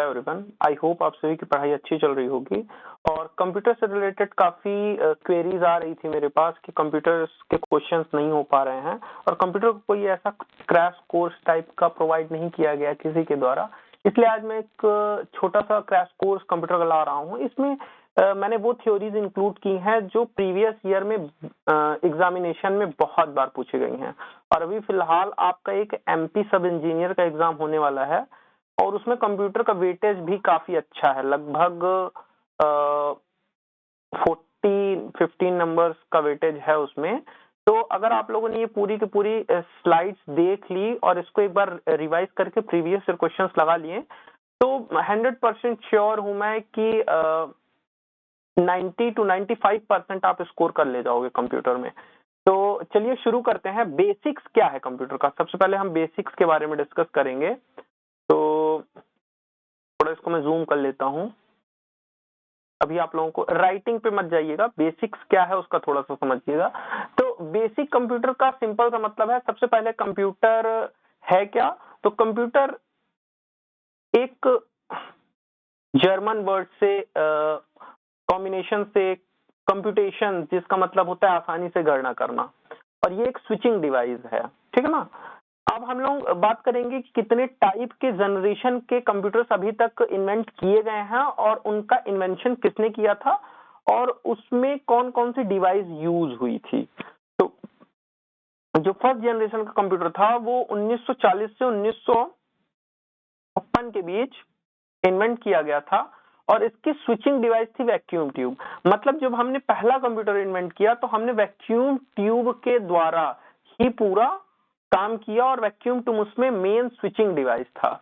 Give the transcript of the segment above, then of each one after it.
Everyone, I hope आप सभी की पढ़ाई अच्छी चल रही होगी। और कंप्यूटर से रिलेटेड काफ़ी क्वेरीज आ रही थी मेरे पास कि कंप्यूटर के क्वेश्चंस नहीं हो पा रहे हैं और कंप्यूटर को कोई ऐसा क्रैश कोर्स टाइप का प्रोवाइड नहीं किया गया किसी के द्वारा। इसलिए आज मैं एक छोटा सा क्रैश कोर्स कंप्यूटर का ला रहा हूँ। इसमें मैंने वो थ्योरीज इंक्लूड की हैं जो प्रीवियस ईयर में एग्जामिनेशन में बहुत बार पूछी गई हैं। और अभी फिलहाल आपका एक एमपी सब इंजीनियर का एग्जाम होने वाला है और उसमें कंप्यूटर का वेटेज भी काफी अच्छा है, लगभग 15 नंबर्स का वेटेज है उसमें। तो अगर आप लोगों ने ये पूरी की पूरी स्लाइड्स देख ली और इसको एक बार रिवाइज करके प्रीवियस ईयर क्वेश्चंस लगा लिए तो 100% श्योर हूं मैं कि 90 to 95% आप स्कोर कर ले जाओगे कंप्यूटर में। तो चलिए शुरू करते हैं। बेसिक्स क्या है कंप्यूटर का, सबसे पहले हम बेसिक्स के बारे में डिस्कस करेंगे। तो थोड़ा इसको मैं जूम कर लेता हूं। अभी आप लोगों को राइटिंग पे मत जाइएगा, बेसिक्स क्या है उसका थोड़ा सा समझिएगा। तो बेसिक कंप्यूटर का सिंपल सा मतलब है, सबसे पहले कंप्यूटर है क्या। तो कंप्यूटर एक जर्मन वर्ड से कॉम्बिनेशन से कंप्यूटेशन, जिसका मतलब होता है आसानी से गणना करना, और ये एक स्विचिंग डिवाइस है, ठीक है ना। अब हम लोग बात करेंगे कि कितने टाइप के जनरेशन के कंप्यूटर्स अभी तक इन्वेंट किए गए हैं और उनका इन्वेंशन किसने किया था और उसमें कौन कौन सी डिवाइस यूज हुई थी। तो जो फर्स्ट जनरेशन का कंप्यूटर था वो 1940 से 1956 के बीच इन्वेंट किया गया था और इसकी स्विचिंग डिवाइस थी वैक्यूम ट्यूब। मतलब जब हमने पहला कंप्यूटर इन्वेंट किया तो हमने वैक्यूम ट्यूब के द्वारा ही पूरा काम किया और वैक्यूम ट्यूब उसमें मेन स्विचिंग डिवाइस था,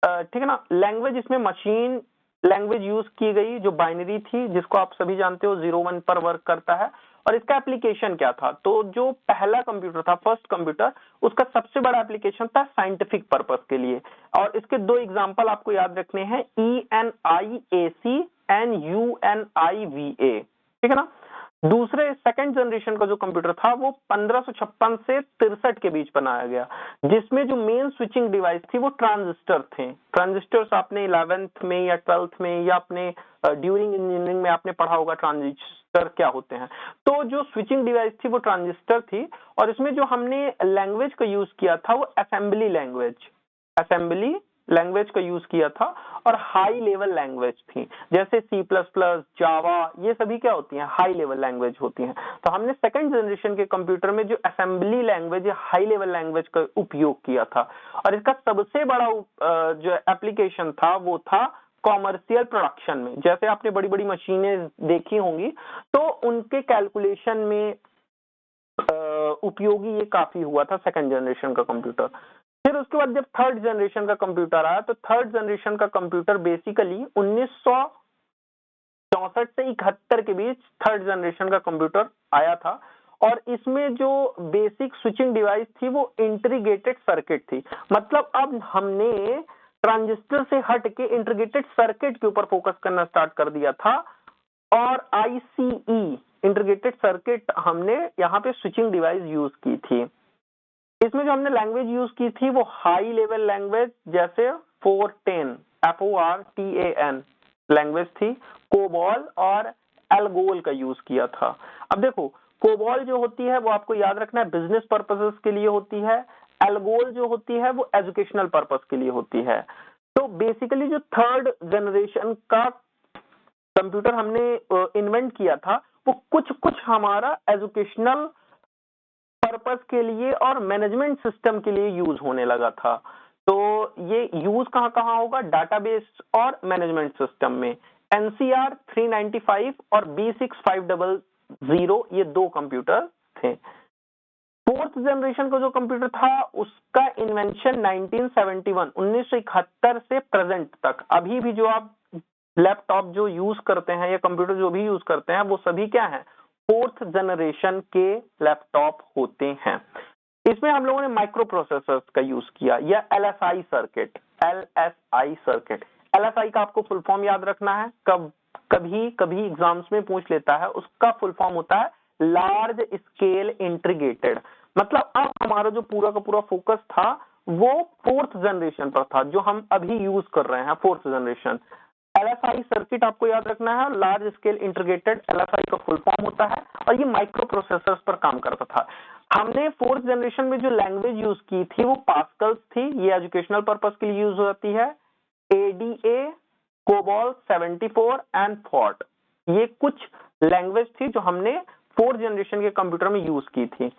ठीक है ना। लैंग्वेज इसमें मशीन लैंग्वेज यूज की गई जो बाइनरी थी, जिसको आप सभी जानते हो 0-1 पर वर्क करता है। और इसका एप्लीकेशन क्या था, तो जो पहला कंप्यूटर था फर्स्ट कंप्यूटर, उसका सबसे बड़ा एप्लीकेशन था साइंटिफिक पर्पस के लिए। और इसके दो एग्जांपल आपको याद रखने हैं, ENIAC एंड UNIVA, ठीक है ना। दूसरे सेकंड जनरेशन का जो कंप्यूटर था वो 1556 से 63 के बीच बनाया गया, जिसमें जो मेन स्विचिंग डिवाइस थी वो ट्रांजिस्टर थे। ट्रांजिस्टर्स आपने 11th में या 12th में या अपने ड्यूरिंग इंजीनियरिंग में आपने पढ़ा होगा ट्रांजिस्टर क्या होते हैं। तो जो स्विचिंग डिवाइस थी वो ट्रांजिस्टर थी और इसमें जो हमने लैंग्वेज का यूज किया था वो असेंबली लैंग्वेज का यूज किया था और हाई लेवल लैंग्वेज थी, जैसे C++, जावा, ये सभी क्या होती हैं, हाई लेवल लैंग्वेज होती हैं। तो हमने सेकंड जनरेशन के कंप्यूटर में जो असेंबली लैंग्वेज या हाई लेवल लैंग्वेज का उपयोग किया था और इसका सबसे बड़ा जो एप्लीकेशन था वो था कॉमर्शियल प्रोडक्शन में। जैसे आपने बड़ी बड़ी मशीनें देखी होंगी तो उनके कैलकुलेशन में उपयोगी ये काफी हुआ था सेकंड जनरेशन का कंप्यूटर। फिर उसके बाद जब थर्ड जनरेशन का कंप्यूटर आया तो थर्ड जनरेशन का कंप्यूटर बेसिकली 1964 से 71 के बीच थर्ड जनरेशन का कंप्यूटर आया था और इसमें जो बेसिक स्विचिंग डिवाइस थी वो इंटीग्रेटेड सर्किट थी। मतलब अब हमने ट्रांजिस्टर से हट के इंटीग्रेटेड सर्किट के ऊपर फोकस करना स्टार्ट कर दिया था और ICE इंटीग्रेटेड सर्किट हमने यहाँ पे स्विचिंग डिवाइस यूज की थी। इसमें जो हमने लैंग्वेज यूज की थी वो हाई लेवल लैंग्वेज, जैसे FORTAN लैंग्वेज थी। कोबॉल और एल्गोल का यूज किया था। अब देखो, कोबॉल जो होती है वो आपको याद रखना है बिजनेस पर्पसेस के लिए होती है, एल्गोल जो होती है वो एजुकेशनल पर्पस के लिए होती है। तो बेसिकली जो थर्ड जनरेशन का कंप्यूटर हमने इन्वेंट किया था वो कुछ हमारा एजुकेशनल पर्पस के लिए और मैनेजमेंट सिस्टम के लिए यूज होने लगा था। तो ये यूज कहां होगा, डाटाबेस और मैनेजमेंट सिस्टम में। NCR 395 और B6500 ये दो कंप्यूटर थे। फोर्थ जनरेशन का जो कंप्यूटर था उसका इन्वेंशन 1971 से प्रेजेंट तक। अभी भी जो आप लैपटॉप जो यूज करते हैं या कंप्यूटर जो भी यूज करते हैं वो सभी क्या है, फोर्थ जनरेशन के लैपटॉप होते हैं। इसमें हम लोगों ने माइक्रो प्रोसेसर्स का यूज किया या LSI सर्किट। LSI का आपको फुल फॉर्म याद रखना है, कभी एग्जाम्स में पूछ लेता है। उसका फुल फॉर्म होता है लार्ज स्केल इंटीग्रेटेड। मतलब अब हमारा जो पूरा का पूरा फोकस था वो 4th जनरेशन पर था, जो हम अभी यूज कर रहे हैं 4th जनरेशन। LSI सर्किट आपको याद रखना है, लार्ज स्केल इंटीग्रेटेड, LSI का फुल फॉर्म होता है, और ये माइक्रो प्रोसेसर्स पर काम करता था। हमने 4th जनरेशन में जो लैंग्वेज यूज की थी वो पास्कल्स थी, ये एजुकेशनल पर्पस के लिए यूज होती है। ADA, COBOL 74 एंड FORT, ये कुछ लैंग्वेज थी जो हमने 4th जनरेशन के कंप्यूटर में यूज की थी।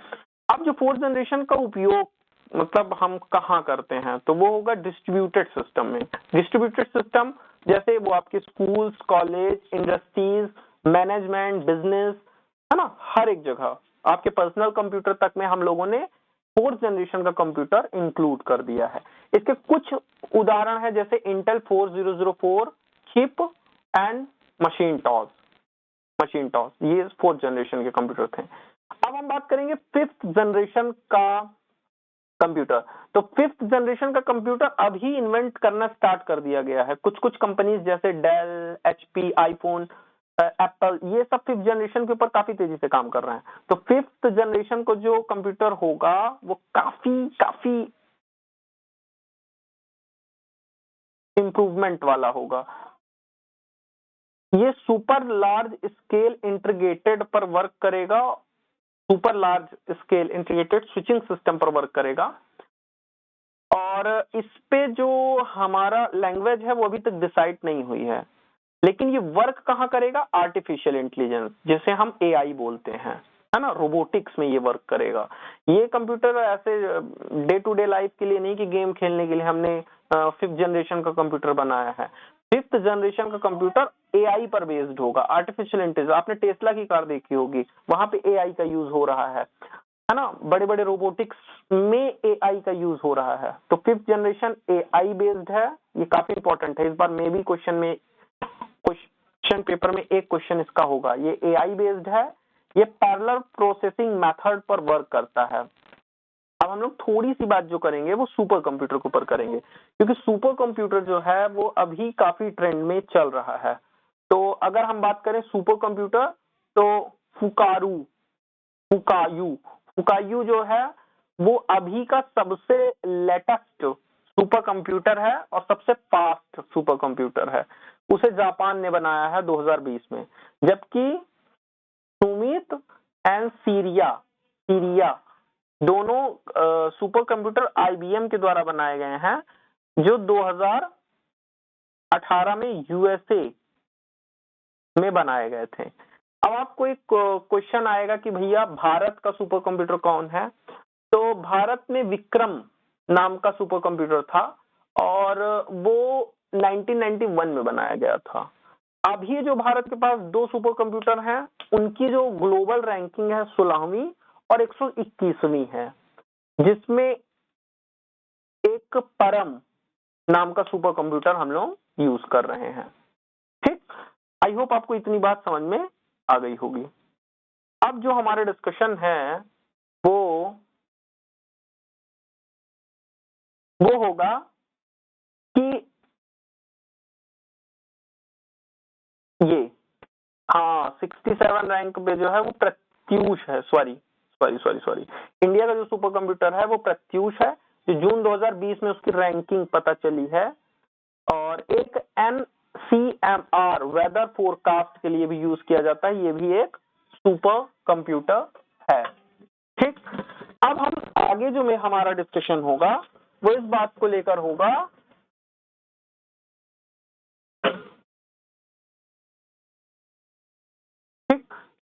अब जो 4th जनरेशन का उपयोग मतलब हम कहाँ करते हैं, तो वो होगा डिस्ट्रीब्यूटेड सिस्टम में। डिस्ट्रीब्यूटेड सिस्टम जैसे वो आपके schools, college, industries, management, business, है ना, हर एक जगह। आपके पर्सनल कंप्यूटर तक में हम लोगों ने 4th जनरेशन का कंप्यूटर इंक्लूड कर दिया है। इसके कुछ उदाहरण है, जैसे इंटेल 4004 चिप एंड मशीनटॉस, ये 4th जनरेशन के कंप्यूटर थे। अब हम बात करेंगे 5th जनरेशन का कंप्यूटर। तो 5th जनरेशन का कंप्यूटर अभी इन्वेंट करना स्टार्ट कर दिया गया है। कुछ कुछ कंपनीज जैसे डेल, HP, आईफोन, एप्पल, ये सब 5th जनरेशन के ऊपर काफी तेजी से काम कर रहे हैं। तो 5th जनरेशन को जो कंप्यूटर होगा वो काफी इंप्रूवमेंट वाला होगा। ये सुपर लार्ज स्केल इंटीग्रेटेड पर वर्क करेगा, super large scale integrated switching system पर वर्क करेगा। और इस पे जो हमारा लैंग्वेज है वो अभी तक डिसाइड नहीं हुई है, लेकिन ये वर्क कहाँ करेगा, आर्टिफिशियल इंटेलिजेंस, जिसे हम AI बोलते हैं, है ना, रोबोटिक्स में ये वर्क करेगा। ये कंप्यूटर ऐसे डे टू डे लाइफ के लिए नहीं कि गेम खेलने के लिए हमने 5th जनरेशन का कंप्यूटर बनाया है। 5th जनरेशन का कंप्यूटर AI पर बेस्ड होगा, आर्टिफिशियल इंटेलिजेंस। आपने टेस्ला की कार देखी होगी, वहां पे AI का यूज हो रहा है ना, बड़े बड़े रोबोटिक्स में AI का यूज हो रहा है। तो 5th जनरेशन AI बेस्ड है, ये काफी इंपॉर्टेंट है। इस बार मे भी क्वेश्चन पेपर में एक क्वेश्चन इसका होगा। ये AI बेस्ड है, ये पैरेलल प्रोसेसिंग मेथड पर वर्क करता है। अब हम लोग थोड़ी सी बात जो करेंगे वो सुपर कंप्यूटर के ऊपर करेंगे, क्योंकि सुपर कंप्यूटर जो है वो अभी काफी ट्रेंड में चल रहा है। तो अगर हम बात करें सुपर कंप्यूटर, तो फुकायू जो है वो अभी का सबसे लेटेस्ट सुपर कंप्यूटर है और सबसे फास्ट सुपर कंप्यूटर है। उसे जापान ने बनाया है 2020 में, जबकि सुमित एंड सीरिया दोनों सुपर कंप्यूटर IBM के द्वारा बनाए गए हैं, जो 2018 में USA में बनाए गए थे। अब आपको एक क्वेश्चन आएगा कि भैया भारत का सुपर कंप्यूटर कौन है, तो भारत में विक्रम नाम का सुपर कंप्यूटर था और वो 1991 में बनाया गया था। अभी जो भारत के पास 2 सुपर कंप्यूटर हैं, उनकी जो ग्लोबल रैंकिंग है 16वीं और 121वीं है, जिसमें एक परम नाम का सुपर कंप्यूटर हम लोग यूज कर रहे हैं। ठीक, आई होप आपको इतनी बात समझ में आ गई होगी। अब जो हमारा डिस्कशन है वो होगा कि ये 67 रैंक पे जो है वो प्रत्यूष है, सॉरी इंडिया का जो सुपर कंप्यूटर है वो प्रत्यूष है, जो जून 2020 में उसकी रैंकिंग पता चली है। और एक NCMR वेदर फोरकास्ट के लिए भी यूज किया जाता है, ये भी एक सुपर कंप्यूटर है। ठीक, अब हम आगे जो में हमारा डिस्कशन होगा वो इस बात को लेकर होगा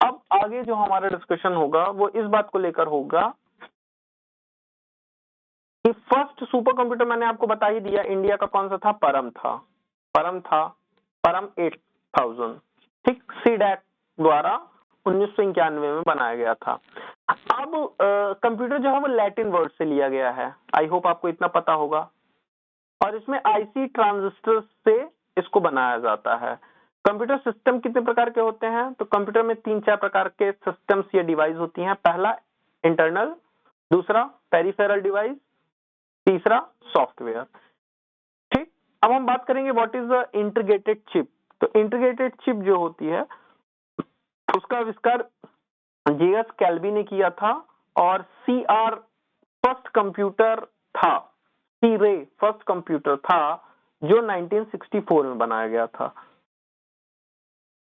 अब आगे जो हमारा डिस्कशन होगा वो इस बात को लेकर होगा कि फर्स्ट सुपर कंप्यूटर मैंने आपको बता ही दिया, इंडिया का कौन सा था, परम 8000। ठीक, सीडैक द्वारा 1991 में बनाया गया था। अब कंप्यूटर जो है वो लैटिन वर्ड से लिया गया है, आई होप आपको इतना पता होगा। और इसमें IC ट्रांजिस्टर से इसको बनाया जाता है। कंप्यूटर सिस्टम कितने प्रकार के होते हैं, तो कंप्यूटर में 3-4 प्रकार के सिस्टम्स या डिवाइस होती हैं। पहला इंटरनल, दूसरा पेरिफेरल डिवाइस, तीसरा सॉफ्टवेयर। ठीक, अब हम बात करेंगे what is the integrated chip. तो इंटीग्रेटेड चिप जो होती है उसका आविष्कार JS कैल्वी ने किया था और CR फर्स्ट कंप्यूटर था सी-रे फर्स्ट कंप्यूटर था जो 1964 में बनाया गया था।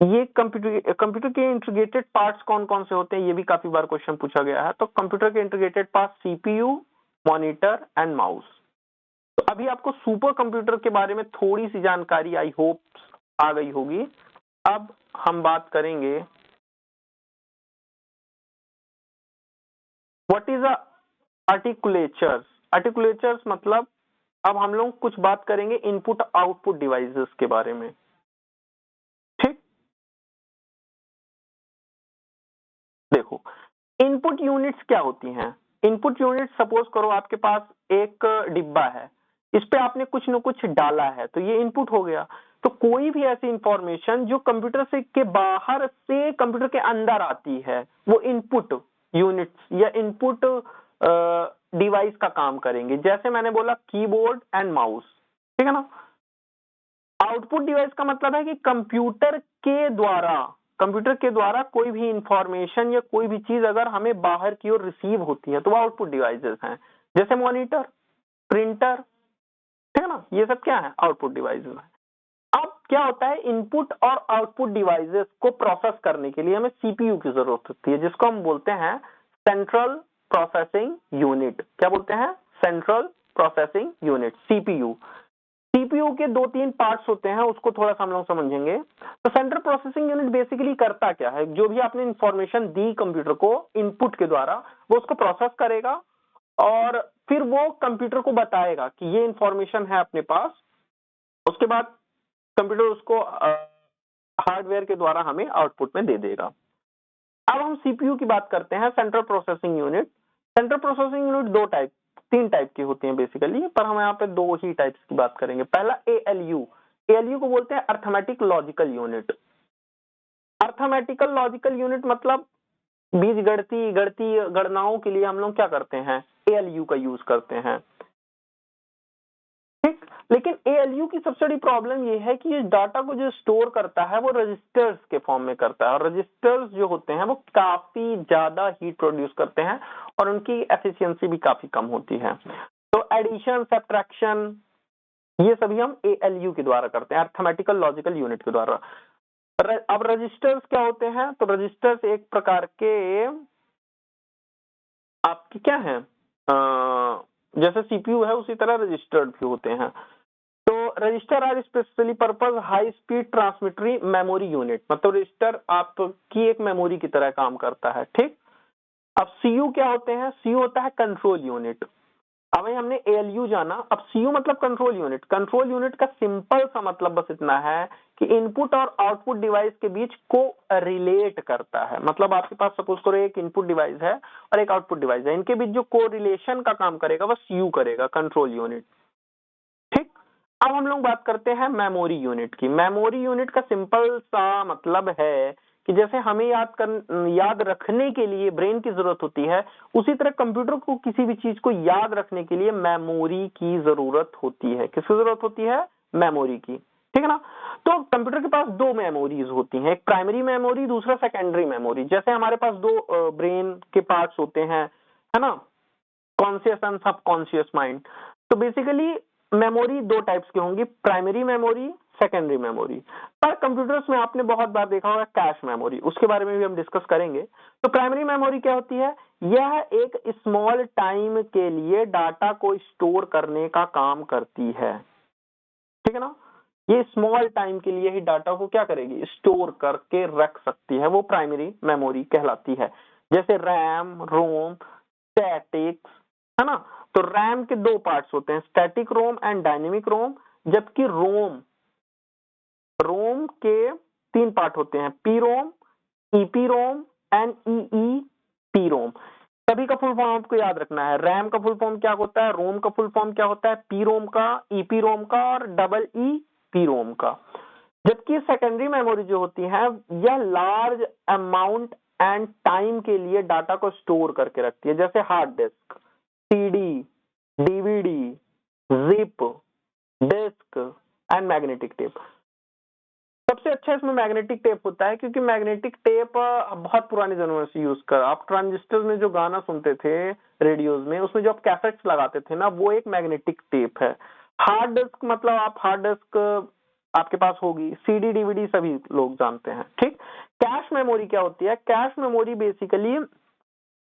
ये कंप्यूटर के इंटीग्रेटेड पार्ट्स कौन कौन से होते हैं, ये भी काफी बार क्वेश्चन पूछा गया है। तो कंप्यूटर के integrated parts CPU, monitor and mouse. तो अभी आपको सुपर कंप्यूटर के बारे में थोड़ी सी जानकारी आई होप आ गई होगी। अब हम बात करेंगे व्हाट इज आर्टिकुलेचर्स। आर्टिकुलेचर्स मतलब अब हम लोग कुछ बात करेंगे इनपुट आउटपुट डिवाइसेस के बारे में। ठीक, देखो इनपुट यूनिट्स क्या होती हैं। इनपुट यूनिट सपोज करो आपके पास एक डिब्बा है, इस पे आपने कुछ न कुछ डाला है तो ये इनपुट हो गया। तो कोई भी ऐसी इंफॉर्मेशन जो कंप्यूटर से के बाहर से कंप्यूटर के अंदर आती है वो इनपुट यूनिट्स या इनपुट डिवाइस का काम करेंगे। जैसे मैंने बोला कीबोर्ड एंड माउस, ठीक है ना। आउटपुट डिवाइस का मतलब है कि कंप्यूटर के द्वारा कोई भी इंफॉर्मेशन या कोई भी चीज अगर हमें बाहर की ओर रिसीव होती है तो वो आउटपुट डिवाइसेस हैं। जैसे मॉनिटर, प्रिंटर, ठीक है ना, ये सब क्या है, आउटपुट डिवाइसेस हैं। अब क्या होता है, इनपुट और आउटपुट डिवाइसेस को प्रोसेस करने के लिए हमें सीपीयू की जरूरत होती है, जिसको हम बोलते हैं सेंट्रल प्रोसेसिंग यूनिट। क्या बोलते हैं, central processing unit, CPU. CPU के 2-3 पार्ट्स होते हैं, उसको थोड़ा सा हम लोग समझेंगे। तो सेंट्रल प्रोसेसिंग यूनिट बेसिकली करता क्या है, जो भी आपने इंफॉर्मेशन दी कंप्यूटर को इनपुट के द्वारा, वो उसको प्रोसेस करेगा और फिर वो कंप्यूटर को बताएगा कि ये इंफॉर्मेशन है अपने पास। उसके बाद कंप्यूटर उसको हार्डवेयर के द्वारा हमें आउटपुट में दे देगा। अब हम सीपीयू की बात करते हैं, central processing unit. Central processing unit 3 type की होती हैं बेसिकली, पर हम यहाँ पे 2 ही टाइप्स की बात करेंगे। पहला एएलयू। एएलयू को बोलते हैं arithmetic logical unit. Arithmetical logical unit मतलब बीज गणती गणनाओं के लिए हम लोग क्या करते हैं, एएलयू का यूज करते हैं। ठीक, लेकिन एएलयू की सबसे बड़ी प्रॉब्लम ये है कि इस डाटा को जो स्टोर करता है वो रजिस्टर्स के फॉर्म में करता है, और रजिस्टर्स जो होते हैं वो काफी ज्यादा हीट प्रोड्यूस करते हैं और उनकी एफिशिएंसी भी काफी कम होती है। तो एडिशन, सब्ट्रैक्शन, ये सभी हम एएलयू के द्वारा करते हैं, अर्थमेटिकल लॉजिकल यूनिट के द्वारा। अब रजिस्टर्स क्या होते हैं, तो रजिस्टर्स एक प्रकार के आपके क्या है, जैसे सीपीयू है उसी तरह रजिस्टर्ड भी होते हैं। तो register are specially purpose high speed transitory memory unit, मतलब रजिस्टर आपकी एक मेमोरी की तरह काम करता है। ठीक, अब सीयू क्या होते हैं, सीयू होता है कंट्रोल यूनिट। अब हमने एएलयू जाना, अब सीयू मतलब कंट्रोल यूनिट। कंट्रोल यूनिट का सिंपल सा मतलब बस इतना है कि इनपुट और आउटपुट डिवाइस के बीच को रिलेट करता है। मतलब आपके पास सपोज करो एक इनपुट डिवाइस है और एक आउटपुट डिवाइस है, इनके बीच जो कोरिलेशन का काम करेगा वह सीयू करेगा, कंट्रोल यूनिट। ठीक, अब हम लोग बात करते हैं मेमोरी यूनिट की। मेमोरी यूनिट का सिंपल सा मतलब है कि जैसे हमें याद रखने के लिए ब्रेन की जरूरत होती है, उसी तरह कंप्यूटर को किसी भी चीज को याद रखने के लिए मेमोरी की जरूरत होती है। किसकी जरूरत होती है, मेमोरी की। ठीक है ना। तो कंप्यूटर के पास 2 मेमोरीज होती हैं, एक प्राइमरी मेमोरी, दूसरा सेकेंडरी मेमोरी। जैसे हमारे पास 2 ब्रेन के पार्ट्स होते हैं, है ना, कॉन्शियस एंड सबकॉन्शियस माइंड। तो बेसिकली मेमोरी 2 टाइप्स की होंगी, प्राइमरी मेमोरी, सेकेंडरी मेमोरी। पर कंप्यूटर्स में आपने बहुत बार देखा होगा कैश मेमोरी, उसके बारे में भी हम डिस्कस करेंगे। तो प्राइमरी मेमोरी क्या होती है, यह एक स्मॉल टाइम के लिए डाटा को स्टोर करने का काम करती है। ठीक है ना, ये स्मॉल टाइम के लिए ही डाटा को क्या करेगी, स्टोर करके रख सकती है, वो प्राइमरी मेमोरी कहलाती है। जैसे रैम, रोम, स्टैटिक्स, है ना। तो रैम के 2 पार्ट्स होते हैं, static ROM and dynamic ROM. जबकि रोम के 3 पार्ट होते हैं, P ROM, E P ROM and E E P ROM. सभी का फुल फॉर्म आपको याद रखना है। रैम का फुल फॉर्म क्या होता है, रोम का फुल फॉर्म क्या होता है, पी रोम का, ईपी रोम का और डबल ई पी रोम का। जबकि सेकेंडरी मेमोरी जो होती है यह लार्ज अमाउंट एंड टाइम के लिए डाटा को स्टोर करके रखती है, जैसे hard disk, CD, DVD, zip, disk and magnetic tape. सबसे सबसे अच्छा इसमें मैग्नेटिक टेप होता है, क्योंकि मैग्नेटिक टेप बहुत पुराने जमाने से यूज कर, आप ट्रांजिस्टर में जो गाना सुनते थे रेडियोज में, उसमें जो आप कैसेट्स लगाते थे ना, वो एक मैग्नेटिक टेप है। हार्ड डिस्क मतलब आप हार्ड डिस्क आपके पास होगी, सीडी डीवीडी सभी लोग जानते हैं, ठीक। कैश मेमोरी क्या होती है? कैश मेमोरी बेसिकली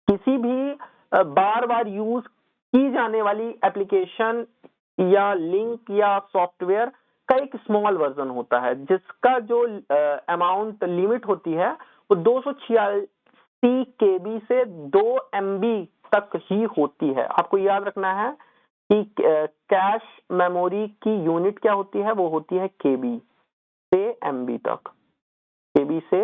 किसी भी बार बार यूज की जाने वाली एप्लीकेशन या लिंक या सॉफ्टवेयर का एक स्मॉल वर्जन होता है, जिसका जो अमाउंट लिमिट होती है वो 286 केबी से 2 एमबी तक ही होती है। आपको याद रखना है कि कैश मेमोरी की यूनिट क्या होती है, वो होती है केबी से एमबी तक, केबी से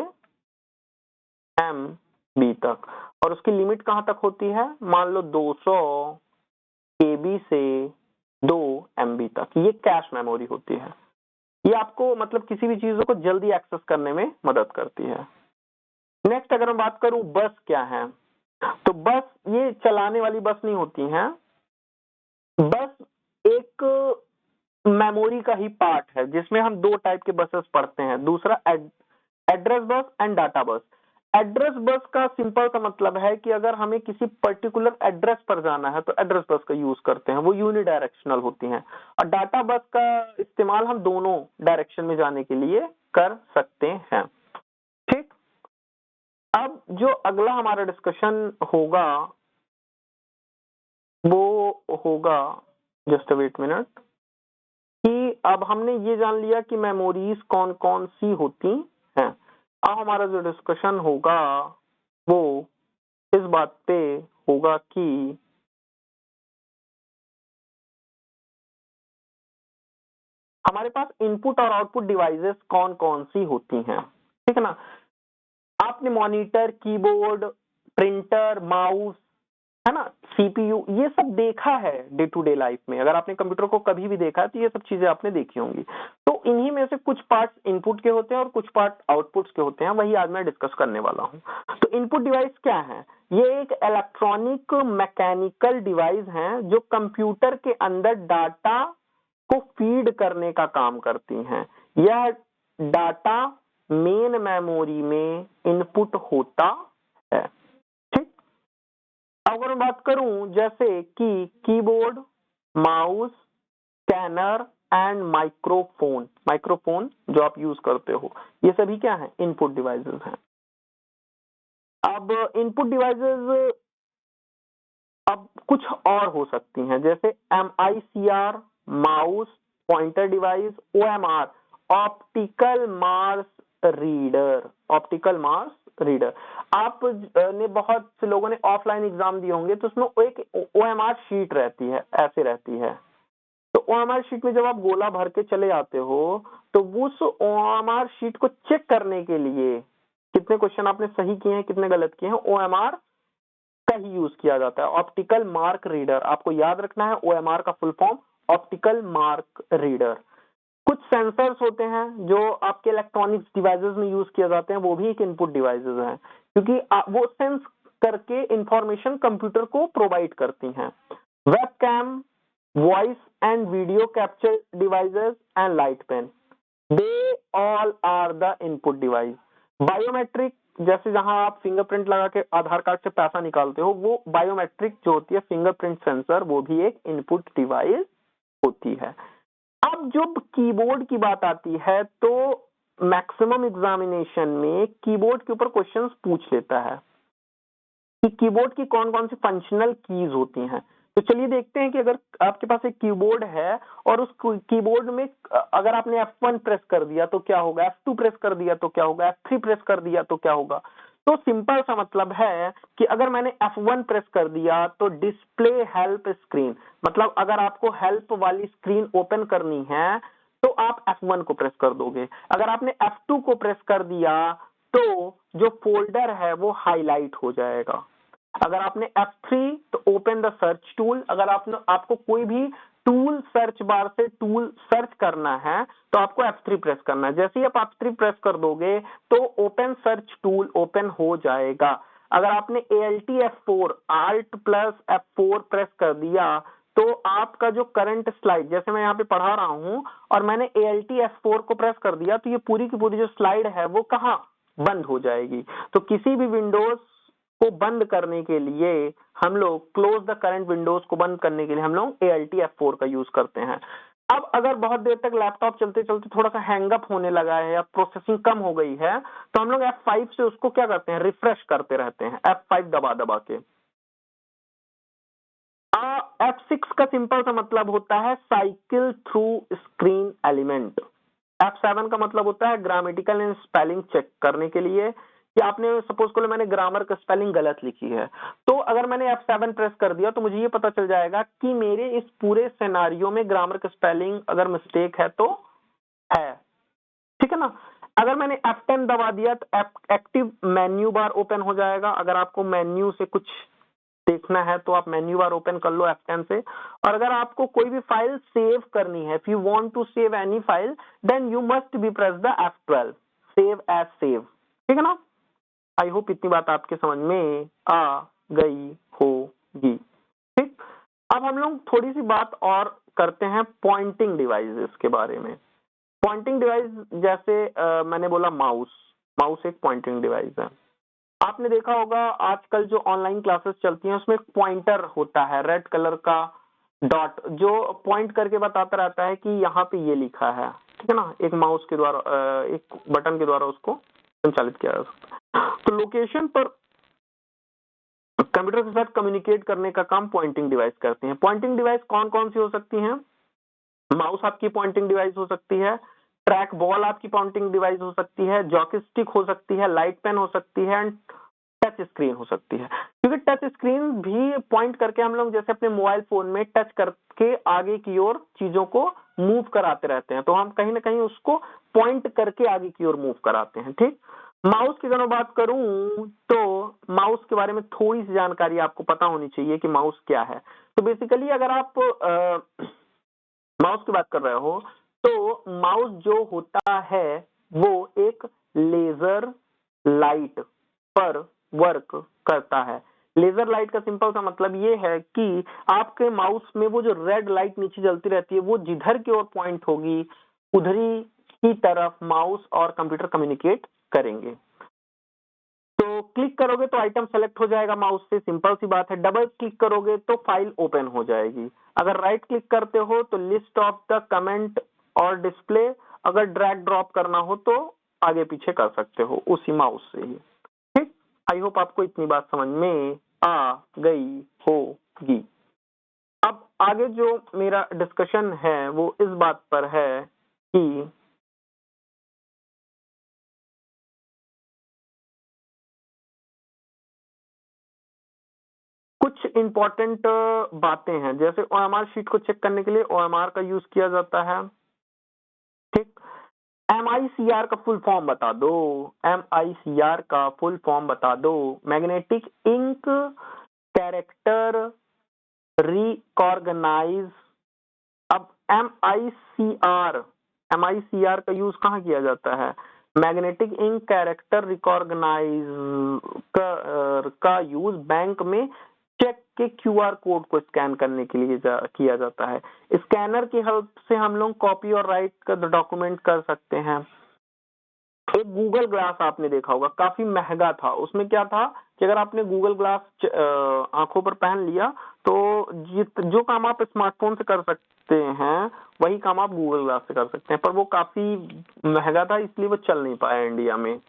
एमबी तक। और उसकी लिमिट कहां तक होती है? मान लो 200 केबी से 2 एमबी तक, ये कैश मेमोरी होती है। ये आपको मतलब किसी भी चीजों को जल्दी एक्सेस करने में मदद करती है। नेक्स्ट अगर मैं बात करूं बस क्या है, तो बस ये चलाने वाली बस नहीं होती हैं, बस एक मेमोरी का ही पार्ट है, जिसमें हम दो टाइप के बसेस पढ़ते हैं। दूसरा एड्रेस बस एंड डाटा बस। एड्रेस बस का सिंपल सा मतलब है कि अगर हमें किसी पर्टिकुलर एड्रेस पर जाना है तो एड्रेस बस का यूज करते हैं, वो यूनिडायरेक्शनल होती हैं। और डाटा बस का इस्तेमाल हम दोनों डायरेक्शन में जाने के लिए कर सकते हैं, ठीक। अब जो अगला हमारा डिस्कशन होगा वो होगा, जस्ट वेट मिनट, कि अब हमने ये जान लिया कि मेमोरीज कौन कौन सी होती हैं। अब हमारा जो डिस्कशन होगा वो इस बात पे होगा कि हमारे पास इनपुट और आउटपुट डिवाइसेस कौन कौन सी होती हैं, ठीक है ना। आपने मॉनिटर, कीबोर्ड, प्रिंटर, माउस, है ना, सीपीयू, ये सब देखा है डे टू डे लाइफ में। अगर आपने कंप्यूटर को कभी भी देखा है तो ये सब चीजें आपने देखी होंगी। तो इन्हीं में से कुछ पार्ट्स इनपुट के होते हैं और कुछ पार्ट आउटपुट्स के होते हैं, वही आज मैं डिस्कस करने वाला हूं। तो इनपुट डिवाइस क्या है? ये एक इलेक्ट्रॉनिक मैकेनिकल डिवाइस है जो कंप्यूटर के अंदर डाटा को फीड करने का काम करती हैं। यह डाटा मेन मेमोरी में इनपुट होता है, ठीक। अगर मैं बात करूं जैसे कि keyboard, mouse, scanner and microphone, microphone जो आप यूज करते हो, ये सभी क्या है? इनपुट डिवाइसेस हैं। अब इनपुट डिवाइसेस अब कुछ और हो सकती हैं, जैसे MICR, mouse, pointer device, OMR, optical Mars reader, optical Mars reader. आप ने बहुत से लोगों ने ऑफलाइन एग्जाम दिए होंगे, तो उसमें एक OMR शीट रहती है, ऐसे रहती है। तो OMR शीट में जब आप गोला भर के चले आते हो तो उस OMR शीट को चेक करने के लिए कितने क्वेश्चन आपने सही किए हैं, कितने गलत किए हैं, OMR का ही यूज किया जाता है, ऑप्टिकल मार्क रीडर। आपको याद रखना है OMR का full form optical mark reader. कुछ सेंसर्स होते हैं जो आपके इलेक्ट्रॉनिक्स डिवाइसेस में यूज किए जाते हैं, वो भी एक इनपुट डिवाइसेस हैं, क्योंकि वो सेंस करके इंफॉर्मेशन कंप्यूटर को प्रोवाइड करती हैं। Webcam, voice and video capture devices and light pen, they all are the input device. Biometric, जैसे जहां आप फिंगरप्रिंट लगा के आधार कार्ड से पैसा निकालते हो, वो बायोमेट्रिक जो होती है फिंगरप्रिंट सेंसर, वो भी एक इनपुट डिवाइस होती है। अब जब कीबोर्ड की बात आती है तो मैक्सिमम एग्जामिनेशन में कीबोर्ड के ऊपर क्वेश्चंस पूछ लेता है कि कीबोर्ड की कौन कौन सी फंक्शनल कीज होती हैं। तो चलिए देखते हैं कि अगर आपके पास एक कीबोर्ड है और उस कीबोर्ड में अगर आपने F1 प्रेस कर दिया तो क्या होगा, F2 प्रेस कर दिया तो क्या होगा, F3 प्रेस कर दिया तो क्या होगा। तो सिंपल सा मतलब है कि अगर मैंने F1 प्रेस कर दिया तो डिस्प्ले हेल्प स्क्रीन, मतलब अगर आपको हेल्प वाली स्क्रीन ओपन करनी है तो आप F1 को प्रेस कर दोगे। अगर आपने F2 को प्रेस कर दिया तो जो फोल्डर है वो हाईलाइट हो जाएगा। अगर आपने F3 तो ओपन द सर्च टूल, अगर आपको कोई भी टूल सर्च बार से टूल सर्च करना है तो आपको F3 प्रेस करना है। जैसे ही आप F3 प्रेस कर दोगे तो ओपन सर्च टूल ओपन हो जाएगा। अगर आपने Alt F4 Alt+ F4 press कर दिया तो आपका जो करंट स्लाइड, जैसे मैं यहाँ पे पढ़ा रहा हूं और मैंने ALT F4 को प्रेस कर दिया, तो ये पूरी की पूरी जो स्लाइड है वो कहाँ बंद हो जाएगी। तो किसी भी विंडोज को बंद करने के लिए हम लोग क्लोज द करंट विंडोज को बंद करने के लिए हम लोग ALT F4 का यूज करते हैं। अब अगर बहुत देर तक लैपटॉप चलते चलते थोड़ा सा हैंगअप होने लगा है या प्रोसेसिंग कम हो गई है, तो हम लोग F5 से उसको क्या करते हैं, रिफ्रेश करते रहते हैं, F5 दबा दबा के। F6 का सिंपल सा मतलब होता है cycle through screen element. F7 का मतलब होता है ग्रामेटिकल एंड स्पेलिंग चेक करने के लिए कि आपने सपोज कर लो मैंने ग्रामर का स्पेलिंग गलत लिखी है, तो अगर मैंने F7 प्रेस कर दिया तो मुझे ये पता चल जाएगा कि मेरे इस पूरे सिनेरियो में ग्रामर का स्पेलिंग अगर मिस्टेक है तो है, ठीक है ना। अगर मैंने F10 दबा दिया तो एक्टिव मेन्यू बार ओपन हो जाएगा। अगर आपको मेन्यू से कुछ देखना है तो आप मेन्यू बार ओपन कर लो F10 से। और अगर आपको कोई भी फाइल सेव करनी है, if you want to save any file, then you must be press the F12, save as save, ठीक है ना। आई होप इतनी बात आपके समझ में आ गई होगी, ठीक। अब हम लोग थोड़ी सी बात और करते हैं पॉइंटिंग डिवाइसेस के बारे में। पॉइंटिंग डिवाइस जैसे मैंने बोला माउस एक पॉइंटिंग डिवाइस है। आपने देखा होगा आजकल जो ऑनलाइन क्लासेस चलती हैं उसमें एक पॉइंटर होता है, रेड कलर का डॉट, जो पॉइंट करके बताता रहता है कि यहाँ पे ये लिखा है, ठीक है ना। एक माउस के द्वारा एक बटन के द्वारा उसको संचालित किया जा सकता है। तो लोकेशन पर कंप्यूटर के साथ कम्युनिकेट करने का काम पॉइंटिंग डिवाइस करती हैं। पॉइंटिंग डिवाइस कौन कौन सी हो सकती हैं? माउस आपकी पॉइंटिंग डिवाइस हो सकती है, ट्रैक बॉल आपकी पॉइंटिंग डिवाइस हो सकती है, जॉयस्टिक हो सकती है, लाइट पेन हो सकती है, एंड टच स्क्रीन हो सकती है। क्योंकि टच स्क्रीन भी पॉइंट करके हम लोग जैसे अपने मोबाइल फोन में टच करके आगे की ओर चीजों को मूव कराते रहते हैं, तो हम कहीं ना कहीं उसको पॉइंट करके आगे की ओर मूव कराते हैं, ठीक। माउस की अगर मैं बात करूं तो माउस के बारे में थोड़ी सी जानकारी आपको पता होनी चाहिए कि माउस क्या है। तो बेसिकली अगर आप माउस की बात कर रहे हो तो माउस जो होता है वो एक लेजर लाइट पर वर्क करता है। लेजर लाइट का सिंपल सा मतलब ये है कि आपके माउस में वो जो रेड लाइट नीचे जलती रहती है वो जिधर की ओर पॉइंट होगी उधर ही की तरफ माउस और कंप्यूटर कम्युनिकेट करेंगे। तो क्लिक करोगे तो आइटम सेलेक्ट हो जाएगा माउस से, सिंपल सी बात है। डबल क्लिक करोगे तो फाइल ओपन हो जाएगी। अगर राइट क्लिक करते हो तो लिस्ट ऑफ द कमेंट और डिस्प्ले, अगर ड्रैग ड्रॉप करना हो तो आगे पीछे कर सकते हो उसी माउस से ही, ठीक। आई होप आपको इतनी बात समझ में आ गई होगी। अब आगे जो मेरा डिस्कशन है वो इस बात पर है कि कुछ इंपॉर्टेंट बातें हैं, जैसे OMR शीट को चेक करने के लिए OMR का यूज किया जाता है, ठीक। MICR का फुल फॉर्म बता दो, MICR का फुल फॉर्म बता दो, मैग्नेटिक इंक कैरेक्टर रिकॉर्गनाइज। अब MICR का यूज कहाँ किया जाता है? मैग्नेटिक इंक कैरेक्टर रिकॉर्गनाइज का यूज बैंक में चेक के QR कोड को स्कैन करने के लिए किया जाता है। स्कैनर की हेल्प से हम लोग कॉपी और राइट का डॉक्यूमेंट कर सकते हैं। एक गूगल ग्लास आपने देखा होगा, काफी महंगा था। उसमें क्या था कि अगर आपने गूगल ग्लास आंखों पर पहन लिया तो जो काम आप स्मार्टफोन से कर सकते हैं वही काम आप गूगल ग्लास से कर सकते हैं, पर वो काफी महंगा था इसलिए वो चल नहीं पाया इंडिया में।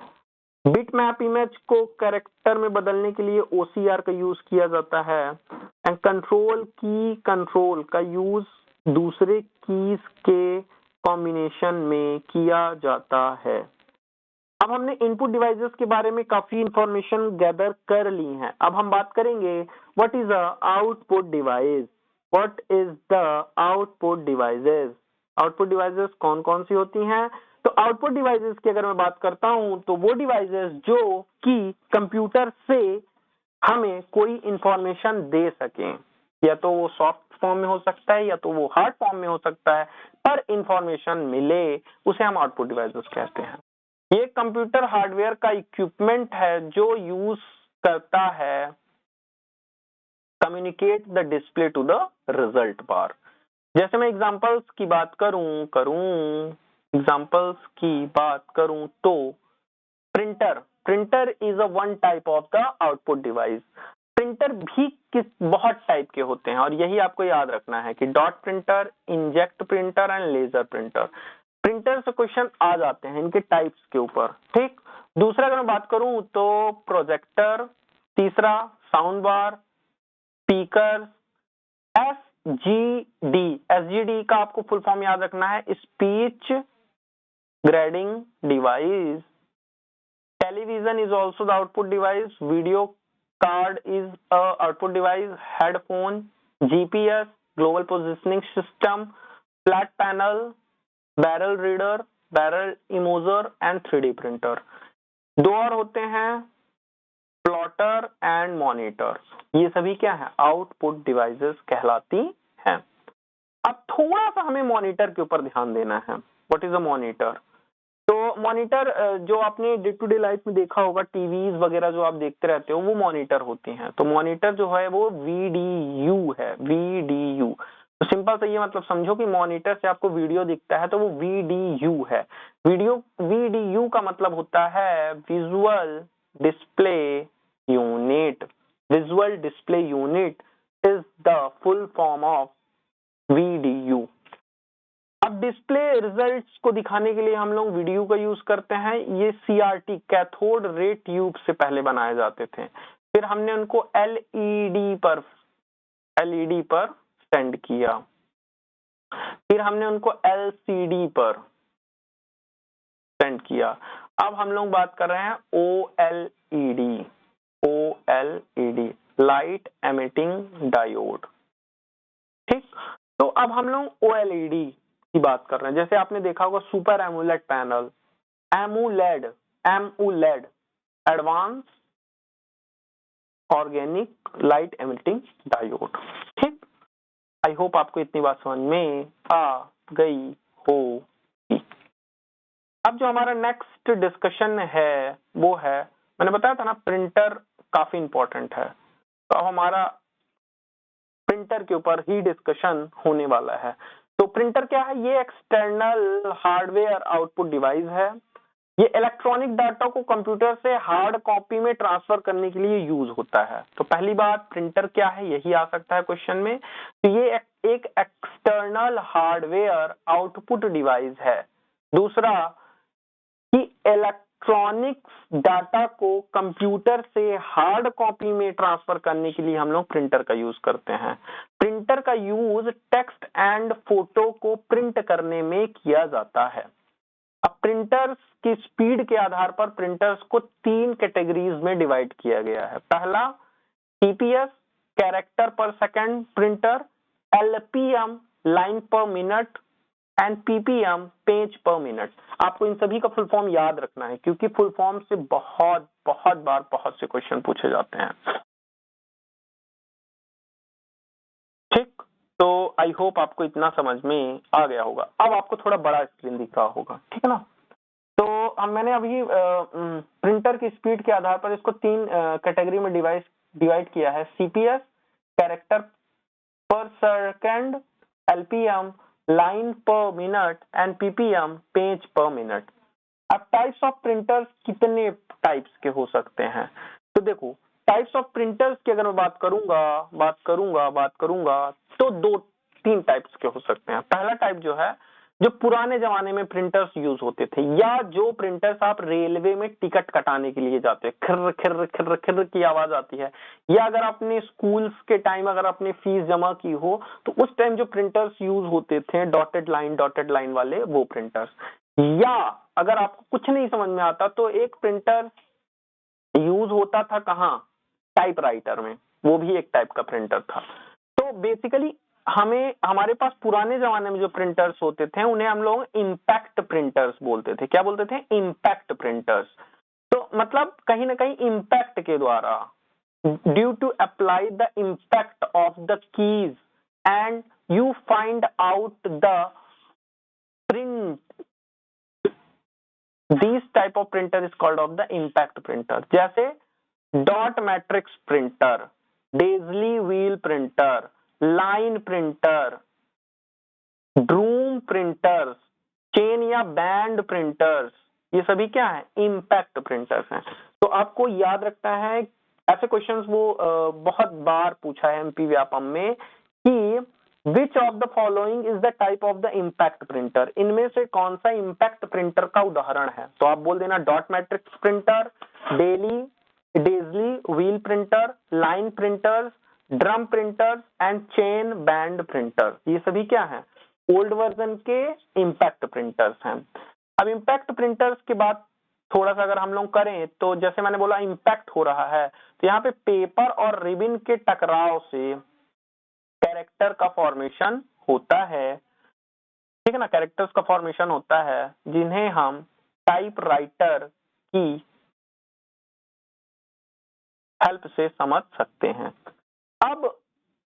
बिट मैप इमेज को कैरेक्टर में बदलने के लिए OCR का यूज किया जाता है। एंड कंट्रोल का यूज दूसरे कीज के कॉम्बिनेशन में किया जाता है। अब हमने इनपुट डिवाइसेस के बारे में काफी इंफॉर्मेशन गैदर कर ली है। अब हम बात करेंगे what is a output device. What is the output devices? Output devices कौन कौन सी होती हैं? तो आउटपुट डिवाइसेस की अगर मैं बात करता हूं तो वो डिवाइसेस जो कि कंप्यूटर से हमें कोई इंफॉर्मेशन दे सकें, या तो वो सॉफ्ट फॉर्म में हो सकता है या तो वो हार्ड फॉर्म में हो सकता है, पर इंफॉर्मेशन मिले उसे हम आउटपुट डिवाइसेस कहते हैं। ये कंप्यूटर हार्डवेयर का इक्विपमेंट है जो यूज करता है communicate the display to the result bar. जैसे मैं एग्जांपल्स की बात करूं तो printer is a one type of the output device. Printer भी किस बहुत टाइप के होते हैं और यही आपको याद रखना है कि dot printer, inject printer and laser printer. Printer से क्वेश्चन आ जाते हैं इनके टाइप्स के ऊपर, ठीक। दूसरा अगर मैं बात करूं तो प्रोजेक्टर, तीसरा साउंड बार, स्पीकर, एसजीडी का आपको फुल फॉर्म याद रखना है, speech grading device. Television is also the output device, video card is a output device, headphone, GPS, global positioning system, flat panel, braille reader, braille embosser and 3D printer. दो और होते हैं plotter and monitor. ये सभी क्या है? Output devices कहलाती हैं। अब थोड़ा सा हमें मॉनिटर के ऊपर ध्यान देना है। What is a monitor? तो मॉनिटर जो आपने डे टू डे लाइफ में देखा होगा, टीवीज वगैरह जो आप देखते रहते हो, वो मॉनिटर होती हैं। तो मॉनिटर जो है वो VDU है, VDU। तो सिंपल से ये मतलब समझो कि मॉनिटर से आपको वीडियो दिखता है तो वो VDU है। VDU का मतलब होता है visual display unit. Visual display unit is the full form of VDU। अब डिस्प्ले रिजल्ट्स को दिखाने के लिए हम लोग वीडियो का यूज करते हैं। ये CRT कैथोड रे ट्यूब से पहले बनाए जाते थे, फिर हमने उनको LED पर सेंड किया, फिर हमने उनको LCD पर सेंड किया। अब हम लोग बात कर रहे हैं OLED, लाइट एमिटिंग डायोड, ठीक। तो अब हम लोग OLED की बात कर रहे हैं। जैसे आपने देखा होगा super AMOLED panel, AMOLED advance organic light emitting diode, ठीक। आई होप आपको इतनी बात समझ में आ गई होगी। अब जो हमारा नेक्स्ट डिस्कशन है वो है, मैंने बताया था ना प्रिंटर काफी इंपॉर्टेंट है, तो अब हमारा प्रिंटर के ऊपर ही डिस्कशन होने वाला है। तो प्रिंटर क्या है? ये एक्सटर्नल हार्डवेयर आउटपुट डिवाइस है। ये इलेक्ट्रॉनिक डाटा को कंप्यूटर से हार्ड कॉपी में ट्रांसफर करने के लिए यूज होता है। तो पहली बात, प्रिंटर क्या है, यही आ सकता है क्वेश्चन में। तो ये एक एक्सटर्नल हार्डवेयर आउटपुट डिवाइस है। दूसरा कि इलेक्ट्रॉनिक्स डाटा को कंप्यूटर से हार्ड कॉपी में ट्रांसफर करने के लिए हम लोग प्रिंटर का यूज करते हैं। प्रिंटर का यूज टेक्स्ट एंड फोटो को प्रिंट करने में किया जाता है। अब प्रिंटर्स की स्पीड के आधार पर प्रिंटर्स को 3 कैटेगरीज में डिवाइड किया गया है। पहला TPS कैरेक्टर पर सेकंड प्रिंटर, LPM लाइन पर मिनट एंड PPM पेज पर मिनट। आपको इन सभी का फुल फॉर्म याद रखना है क्योंकि फुल फॉर्म से बहुत बार बहुत से क्वेश्चन पूछे जाते हैं, ठीक। तो आई होप आपको इतना समझ में आ गया होगा। अब आपको थोड़ा बड़ा स्क्रीन दिख रहा होगा, ठीक है ना। तो मैंने अभी प्रिंटर की स्पीड के आधार पर इसको 3 कैटेगरी में डिवाइड किया है। CPS कैरेक्टर पर सेकंड, LPM लाइन पर मिनट एंड PPM पेज पर मिनट। अब टाइप्स ऑफ प्रिंटर्स कितने टाइप्स के हो सकते हैं? तो देखो, टाइप्स ऑफ प्रिंटर्स की अगर मैं बात करूंगा तो 2-3 टाइप्स के हो सकते हैं। पहला टाइप जो है, जो पुराने जमाने में प्रिंटर्स यूज होते थे, या जो प्रिंटर्स आप रेलवे में टिकट कटाने के लिए जाते हैं, खिर खिर खिर खिर की आवाज आती है, या अगर आपने स्कूल्स के टाइम अगर आपने फीस जमा की हो तो उस टाइम जो प्रिंटर्स यूज होते थे डॉटेड लाइन वाले, वो प्रिंटर्स। या अगर आपको कुछ नहीं समझ में आता तो एक प्रिंटर यूज होता था कहाँ? टाइपराइटर में, वो भी एक टाइप का प्रिंटर था। तो बेसिकली हमारे पास पुराने जमाने में जो प्रिंटर्स होते थे उन्हें हम लोग इंपैक्ट प्रिंटर्स बोलते थे। क्या बोलते थे? Impact printers. तो मतलब कहीं ना कहीं इंपैक्ट के द्वारा, due to apply the impact of the keys and you find out the print, this type of printer is called of the impact printer. जैसे dot matrix printer, daisy wheel printer, line printer, drum printers, chain या band printers, ये सभी क्या है? Impact printers हैं। तो आपको याद रखना है, ऐसे क्वेश्चंस वो बहुत बार पूछा है एमपी व्यापम में कि which of the following is the type of the impact printer, इनमें से कौन सा इम्पैक्ट प्रिंटर का उदाहरण है? तो आप बोल देना dot matrix printer, daisy wheel printer, line printers, drum printers and chain band printer, ये सभी क्या है? ओल्ड वर्जन के इम्पैक्ट प्रिंटर्स हैं। अब इम्पैक्ट प्रिंटर्स के बाद थोड़ा सा अगर हम लोग करें तो जैसे मैंने बोला इम्पैक्ट हो रहा है, तो यहाँ पे पेपर और रिबन के टकराव से कैरेक्टर का फॉर्मेशन होता है, ठीक है ना? कैरेक्टर्स का फॉर्मेशन होता है जिन्हें हम टाइपराइटर की हेल्प से समझ सकते हैं। अब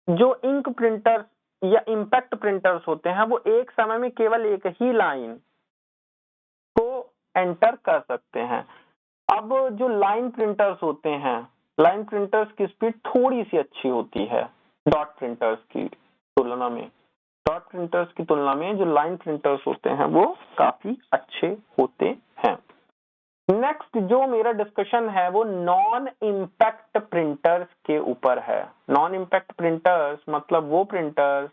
जो इंक प्रिंटर्स या इम्पैक्ट प्रिंटर्स होते हैं वो एक समय में केवल एक ही लाइन को एंटर कर सकते हैं। अब जो लाइन प्रिंटर्स होते हैं, लाइन प्रिंटर्स की स्पीड थोड़ी सी अच्छी होती है डॉट प्रिंटर्स की तुलना में। डॉट प्रिंटर्स की तुलना में जो लाइन प्रिंटर्स होते हैं वो काफी अच्छे होते हैं। नेक्स्ट जो मेरा डिस्कशन है वो नॉन इम्पैक्ट प्रिंटर्स के ऊपर है। नॉन इम्पैक्ट प्रिंटर्स मतलब वो प्रिंटर्स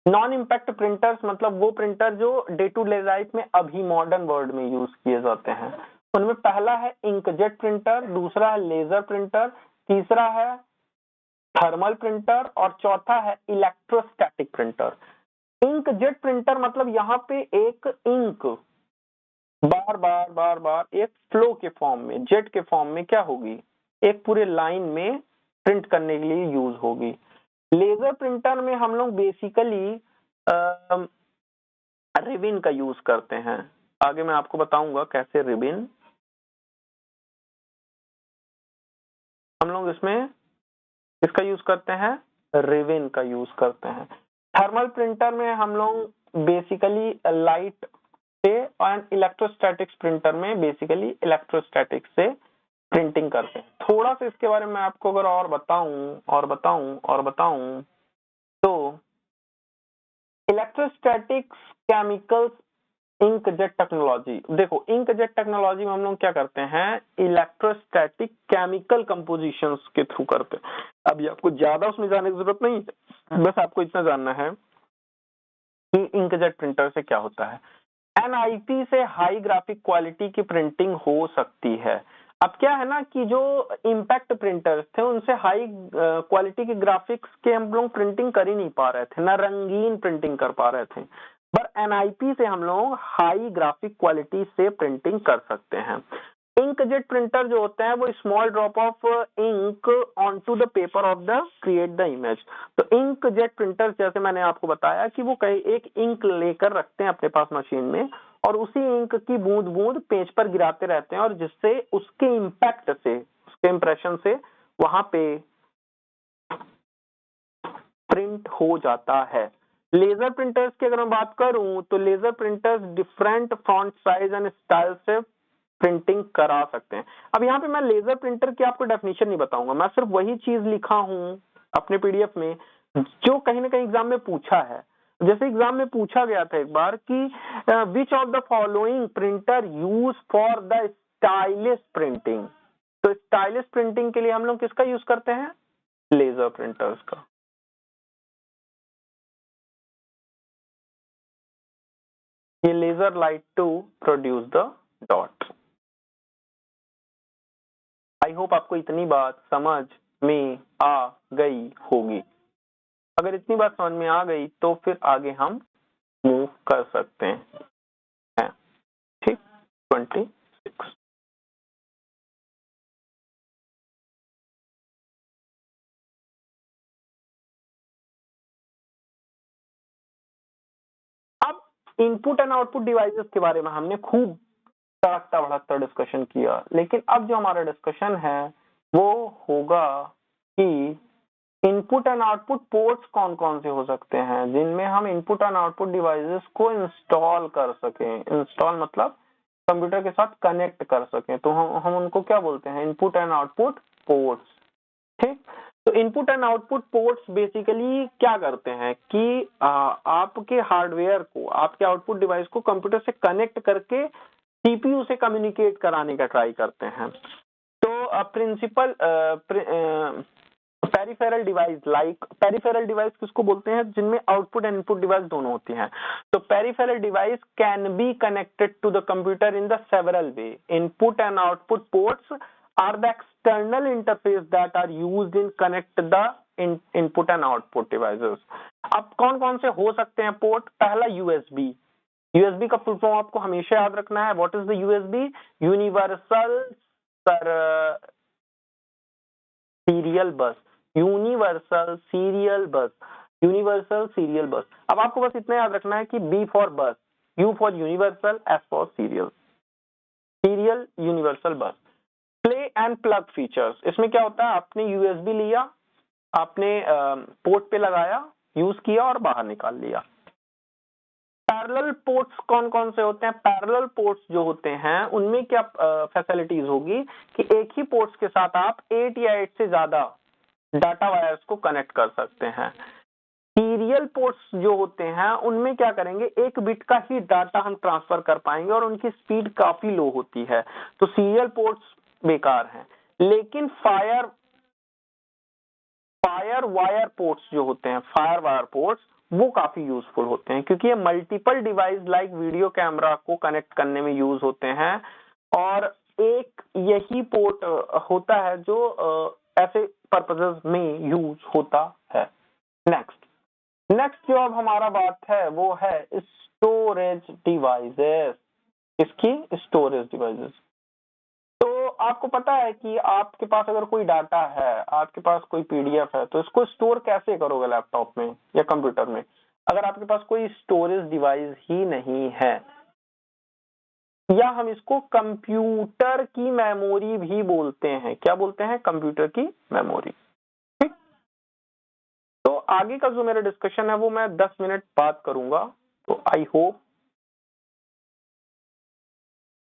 नॉन इम्पैक्ट प्रिंटर्स मतलब वो प्रिंटर जो डे टू डे लाइफ में अभी मॉडर्न वर्ल्ड में यूज किए जाते हैं। उनमें पहला है इंकजेट प्रिंटर, दूसरा है लेजर प्रिंटर, तीसरा है थर्मल प्रिंटर और चौथा है इलेक्ट्रोस्टैटिक प्रिंटर। इंकजेट प्रिंटर मतलब यहाँ पे एक इंक बार बार बार बार एक फ्लो के फॉर्म में, जेट के फॉर्म में क्या होगी? एक पूरे लाइन में प्रिंट करने के लिए यूज होगी। लेजर प्रिंटर में हम लोग बेसिकली रिबिन का यूज करते हैं। आगे मैं आपको बताऊंगा कैसे रिबिन हम लोग इसमें इसका यूज करते हैं, रिबिन का यूज करते हैं। थर्मल प्रिंटर में हम लोग बेसिकली लाइट से और इलेक्ट्रोस्टैटिक्स प्रिंटर में बेसिकली इलेक्ट्रोस्टैटिक से प्रिंटिंग करते हैं। थोड़ा सा इसके बारे में आपको अगर और बताऊं तो इलेक्ट्रोस्टैटिक्स केमिकल्स इंकजेट टेक्नोलॉजी। देखो इंकजेट टेक्नोलॉजी में हम लोग क्या करते हैं? इलेक्ट्रोस्टैटिक केमिकल कंपोजिशंस के थ्रू करते हैं। अभी आपको ज्यादा उसमें जाने की जरूरत नहीं है, बस आपको इतना जानना है कि इंकजेट प्रिंटर से क्या होता है। एनआईपी से हाई ग्राफिक क्वालिटी की प्रिंटिंग हो सकती है। अब क्या है ना कि जो इम्पैक्ट प्रिंटर्स थे उनसे हाई क्वालिटी के ग्राफिक्स के हम लोग प्रिंटिंग कर ही नहीं पा रहे थे, ना रंगीन प्रिंटिंग कर पा रहे थे। पर एनआईपी से हम लोग हाई ग्राफिक क्वालिटी से प्रिंटिंग कर सकते हैं। इंकजेट प्रिंटर जो होते हैं वो small drop of ink onto the paper of the create the image. तो इंकजेट प्रिंटर जैसे मैंने आपको बताया कि वो कई एक इंक लेकर रखते हैं अपने पास मशीन में और उसी इंक की बूंद बूंद पेज पर गिराते रहते हैं और जिससे उसके इम्पैक्ट से, उसके इंप्रेशन से वहां पे प्रिंट हो जाता है। लेजर प्रिंटर्स की अगर मैं बात करूं तो laser printers different font size and style से प्रिंटिंग करा सकते हैं। अब यहाँ पे मैं लेजर प्रिंटर की आपको डेफिनेशन नहीं बताऊंगा, मैं सिर्फ वही चीज लिखा हूं अपने पीडीएफ में जो कहीं ना कहीं एग्जाम में पूछा है। जैसे एग्जाम में पूछा गया था एक बार कि which of the following printer use for the stylish printing. तो स्टाइलिश प्रिंटिंग के लिए हम लोग किसका यूज करते हैं? लेजर प्रिंटर्स का। ये laser light to produce the dot. I hope आपको इतनी बात समझ में आ गई होगी। अगर इतनी बात समझ में आ गई तो फिर आगे हम मूव कर सकते हैं। ठीक, 26। अब इनपुट एंड आउटपुट डिवाइसेस के बारे में हमने खूब तड़कता भड़कता डिस्कशन किया, लेकिन अब जो हमारा डिस्कशन है वो होगा कि इनपुट एंड आउटपुट पोर्ट्स कौन कौन से हो सकते हैं जिनमें हम इनपुट एंड आउटपुट डिवाइसेस को इंस्टॉल कर सकें। इंस्टॉल मतलब कंप्यूटर के साथ कनेक्ट कर सकें, तो हम उनको क्या बोलते हैं, इनपुट एंड आउटपुट पोर्ट्स। ठीक, तो input and output ports basically क्या करते हैं कि आपके हार्डवेयर को, आपके आउटपुट डिवाइस को कंप्यूटर से कनेक्ट करके सीपीयू से कम्युनिकेट कराने का ट्राई करते हैं। तो principal peripheral device, like peripheral device किसको बोलते हैं, जिनमें आउटपुट एंड इनपुट डिवाइस दोनों होती हैं। तो peripheral device can be connected to the computer in the several way. Input and output ports are the external interface that are used in connect the input and output devices। अब कौन कौन से हो सकते हैं पोर्ट। पहला USB. USB का full form आपको हमेशा याद रखना है। What is the USB, universal serial बस। यूनिवर्सल सीरियल बस, यूनिवर्सल सीरियल बस। अब आपको बस इतना याद रखना है कि बी फॉर बस, you for universal, S for serial, serial universal बस। प्ले एंड प्लग फीचर्स, इसमें क्या होता है, आपने यूएसबी लिया, आपने पोर्ट पे लगाया, यूज किया और बाहर निकाल लिया। पैरेलल पोर्ट्स कौन कौन से होते हैं। पैरेलल पोर्ट्स जो होते हैं उनमें क्या फैसिलिटीज होगी कि एक ही पोर्ट्स के साथ आप 8 या 8 से ज्यादा डाटा वायर्स को कनेक्ट कर सकते हैं। सीरियल पोर्ट्स जो होते हैं उनमें क्या करेंगे, एक बिट का ही डाटा हम ट्रांसफर कर पाएंगे और उनकी स्पीड काफी लो होती है, तो सीरियल पोर्ट्स बेकार हैं। लेकिन फायर वायर पोर्ट्स जो होते हैं, फायर वायर पोर्ट्स, वो काफी यूजफुल होते हैं क्योंकि ये multiple device like video camera को कनेक्ट करने में यूज होते हैं और एक यही पोर्ट होता है जो ऐसे पर्पसेस में यूज होता है। नेक्स्ट जो अब हमारा बात है वो है स्टोरेज डिवाइसेस। इसकी स्टोरेज डिवाइसेस, तो आपको पता है कि आपके पास अगर कोई डाटा है, आपके पास कोई पीडीएफ है, तो इसको स्टोर कैसे करोगे लैपटॉप में या कंप्यूटर में, अगर आपके पास कोई स्टोरेज डिवाइस ही नहीं है। या हम इसको कंप्यूटर की मेमोरी भी बोलते हैं। क्या बोलते हैं, कंप्यूटर की मेमोरी। ठीक, तो आगे का जो मेरा डिस्कशन है वो मैं 10 मिनट बाद करूंगा। तो आई होप